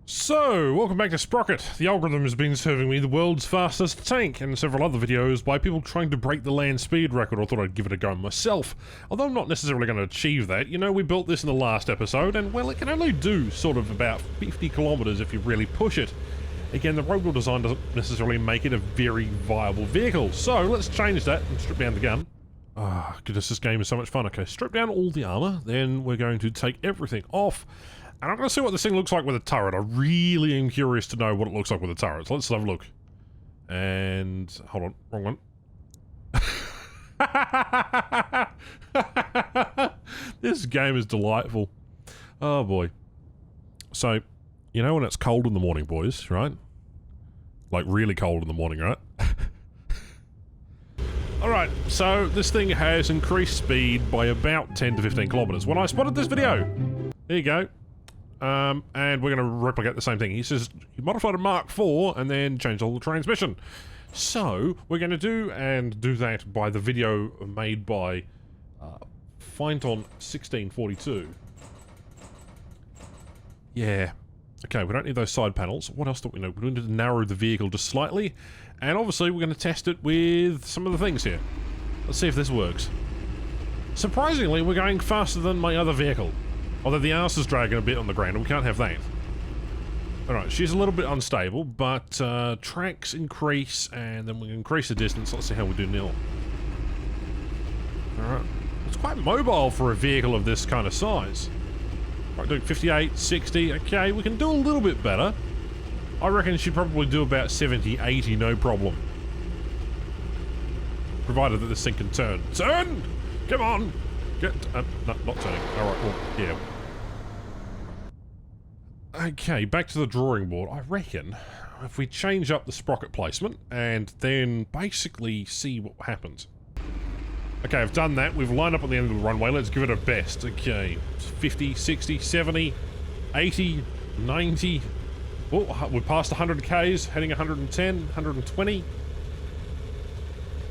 So, welcome back to Sprocket. The algorithm has been serving me the world's fastest tank and several other videos by people trying to break the land speed record. I thought I'd give it a go myself. Although I'm not necessarily going to achieve that. You know, we built this in the last episode and, well, it can only do sort of about 50 kilometers if you really push it. Again, the road wheel design doesn't necessarily make it a very viable vehicle. So, let's change that and strip down the gun. Ah, goodness, this game is so much fun. Okay, strip down all the armor, then we're going to take everything off. And I'm going to see what this thing looks like with a turret. I really am curious to know what it looks like with a turret. So let's have a look. And... hold on, wrong one. This game is delightful. Oh boy. So, you know when it's cold in the morning, boys, right? Like really cold in the morning, right? Alright, so this thing has increased speed by about 10 to 15 kilometers. When I spotted this video, there you go. And we're going to replicate the same thing. He says, you modified a Mark IV and then changed all the transmission. So, we're going to do that by the video made by Fineton1642. Yeah. Okay, we don't need those side panels. What else do we know? We need to narrow the vehicle just slightly. And obviously, we're going to test it with some of the things here. Let's see if this works. Surprisingly, we're going faster than my other vehicle. Although the arse is dragging a bit on the ground, and we can't have that. Alright, she's a little bit unstable, but tracks increase, and then we can increase the distance. Let's see how we do now. Alright. It's quite mobile for a vehicle of this kind of size. Right, doing 58, 60, okay, we can do a little bit better. I reckon she'd probably do about 70, 80, no problem. Provided that this thing can turn. Turn! Come on! Get, no, not turning. Alright, well, yeah. Okay, back to the drawing board. I reckon if we change up the sprocket placement and then basically see what happens. Okay, I've done that. We've lined up on the end of the runway. Let's give it a best. Okay, 50, 60, 70, 80, 90. Oh, we're past 100 Ks, heading 110, 120.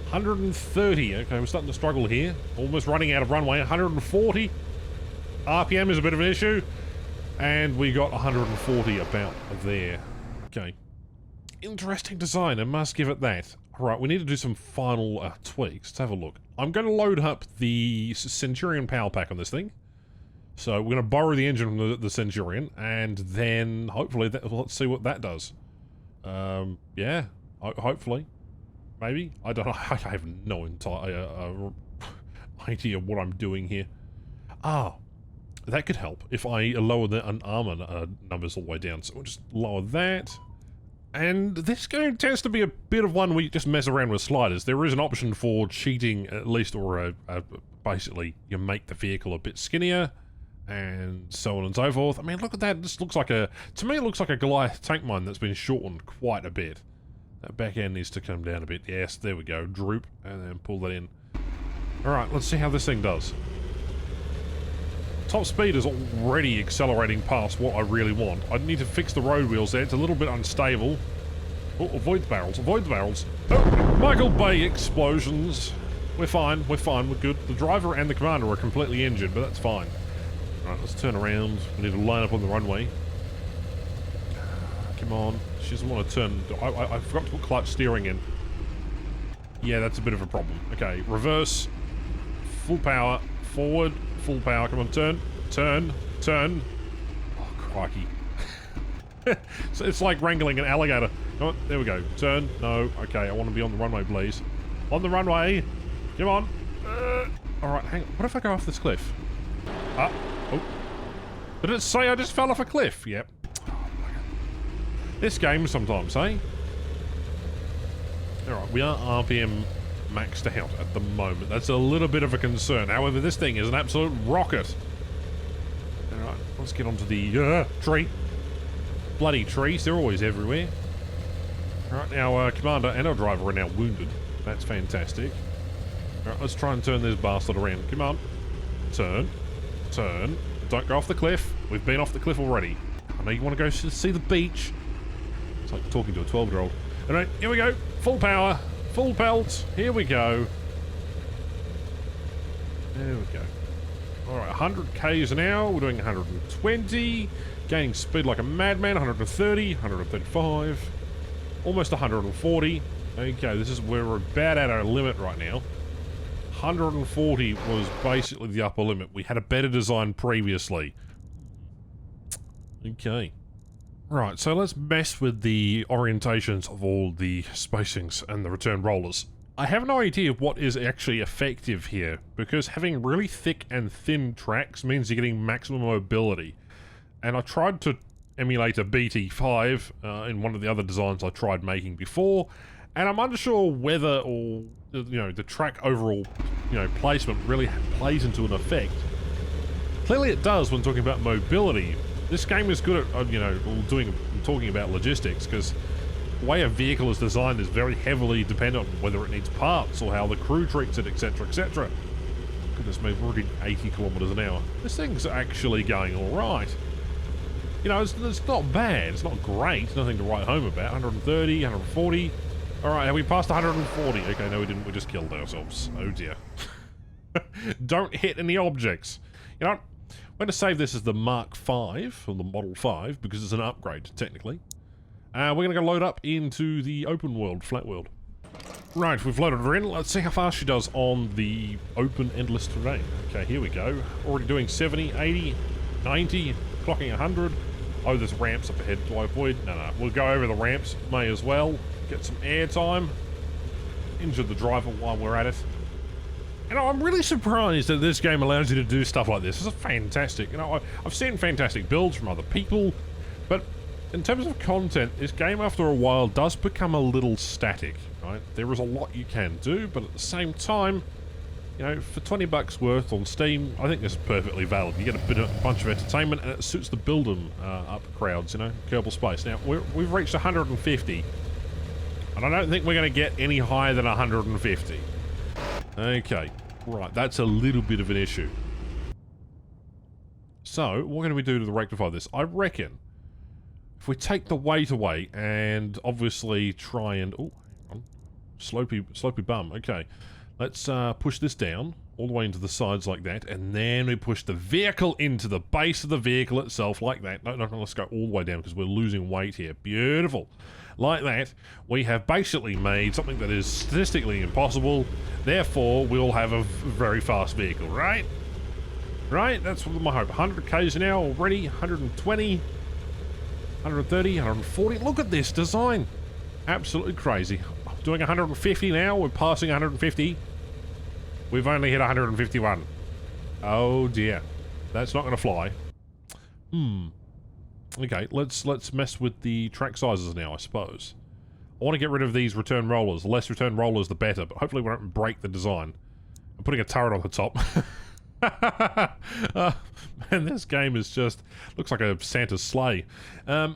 130. Okay, we're starting to struggle here. Almost running out of runway. 140. RPM is a bit of an issue. And we got 140 about there. Okay. Interesting design, I must give it that. Alright, we need to do some final tweaks. Let's have a look. I'm going to load up the Centurion power pack on this thing. So we're going to borrow the engine from the Centurion, and then hopefully, let's see what that does. Yeah, hopefully. Maybe? I don't know. I have no entire idea what I'm doing here. Ah, that could help if I lower the armor numbers all the way down. So we'll just lower that. And this game tends to be a bit of one where you just mess around with sliders. There is an option for cheating, at least, or basically you make the vehicle a bit skinnier, and so on and so forth. I mean, look at that. This looks like to me it looks like a Goliath tank mine that's been shortened quite a bit. That back end needs to come down a bit. Yes, there we go. Droop, and then pull that in. Alright, let's see how this thing does. Top speed is already accelerating past what I really want. I need to fix the road wheels there. It's a little bit unstable. Oh, avoid the barrels. Avoid the barrels. Oh, Michael Bay explosions. We're fine. We're fine. We're good. The driver and the commander are completely injured, but that's fine. Alright, let's turn around. We need to line up on the runway. Come on. She doesn't want to turn. I forgot to put clutch steering in. Yeah, that's a bit of a problem. Okay, reverse. Full power. Forward. Full power. Come on, turn. Turn. Turn. Oh, crikey. So it's like wrangling an alligator. Come on, there we go. Turn. No. Okay, I want to be on the runway, please. On the runway. Come on. Alright, hang on. What if I go off this cliff? Oh. Did it say I just fell off a cliff? Yep. This game sometimes, eh? Alright, we are RPM maxed out at the moment. That's a little bit of a concern. However, this thing is an absolute rocket. Alright, let's get onto the tree. Bloody trees, they're always everywhere. Alright, our commander and our driver are now wounded. That's fantastic. Alright, let's try and turn this bastard around. Come on. Turn. Turn. Don't go off the cliff. We've been off the cliff already. I know you want to go see the beach. It's like talking to a 12-year-old. Alright, here we go. Full power. Full pelt. Here we go. There we go. Alright, 100 Ks an hour. We're doing 120. Gaining speed like a madman, 130, 135, almost 140. Okay, this is where we're about at our limit right now. 140 was basically the upper limit. We had a better design previously. Okay. Right, so let's mess with the orientations of all the spacings and the return rollers. I have no idea what is actually effective here, because having really thick and thin tracks means you're getting maximum mobility. And I tried to emulate a BT5 in one of the other designs I tried making before, and I'm unsure whether or, the track overall, placement really plays into an effect. Clearly it does when talking about mobility. This game is good at, talking about logistics, because the way a vehicle is designed is very heavily dependent on whether it needs parts or how the crew treats it, etc, etc. Goodness me, we're already 80 kilometers an hour. This thing's actually going alright. It's not bad, it's not great, nothing to write home about. 130, 140. Alright, have we passed 140? Okay, no we didn't, we just killed ourselves. Oh dear. Don't hit any objects. You know what? I'm going to save this as the Mark V, or the Model 5, because it's an upgrade, technically. We're going to go load up into the open world, flat world. Right, we've loaded her in. Let's see how fast she does on the open endless terrain. Okay, here we go. Already doing 70, 80, 90, clocking 100. Oh, there's ramps up ahead. Do I avoid? No. We'll go over the ramps. May as well. Get some air time. Injure the driver while we're at it. I'm really surprised that this game allows you to do stuff like this. This is fantastic. I've seen fantastic builds from other people, but in terms of content, this game after a while does become a little static, right? There is a lot you can do, but at the same time, for 20 bucks worth on Steam, I think this is perfectly valid. You get a bunch of entertainment, and it suits the build 'em up crowds, Kerbal Space. Now, we've reached 150, and I don't think we're going to get any higher than 150. Okay, right, that's a little bit of an issue. So, what can we do to rectify this? I reckon if we take the weight away and obviously try and... Oh, hang on. Slopey bum. Okay, let's push this down all the way into the sides like that, and then we push the vehicle into the base of the vehicle itself like that. No, let's go all the way down because we're losing weight here. Beautiful. Like that, we have basically made something that is statistically impossible, therefore we'll have a very fast vehicle, right? Right, that's my hope. 100 k's an hour already, 120, 130, 140. Look at this design. Absolutely crazy. Doing 150 now, we're passing 150. We've only hit 151. Oh dear. That's not going to fly. Okay, let's mess with the track sizes now, I suppose. I want to get rid of these return rollers. The less return rollers, the better, but hopefully we don't break the design. I'm putting a turret on the top. Man, this game is just... looks like a Santa's sleigh. Yeah,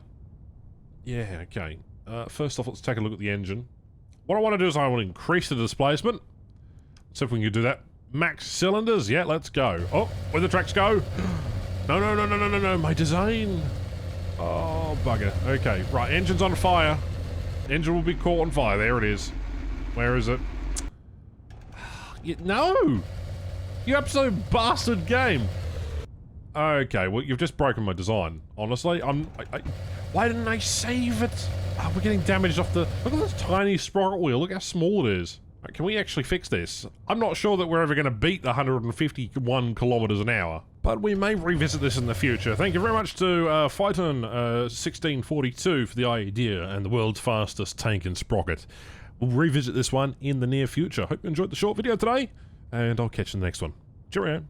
okay. First off, let's take a look at the engine. What I want to do is I want to increase the displacement. Let's see if we can do that. Max cylinders, yeah, let's go. Oh, where the tracks go? No, my design. Oh, bugger. Okay, right, engine's on fire. Engine will be caught on fire. There it is. Where is it? No! You absolute bastard game! Okay, well, you've just broken my design. Honestly, why didn't I save it? Oh, we're getting damaged off the... Look at this tiny sprocket wheel. Look how small it is. Right, can we actually fix this? I'm not sure that we're ever going to beat the 151 kilometers an hour, but we may revisit this in the future. Thank you very much to Phyton 1642 for the idea and the world's fastest tank in Sprocket. We'll revisit this one in the near future. Hope you enjoyed the short video today, and I'll catch you in the next one. Cheerio.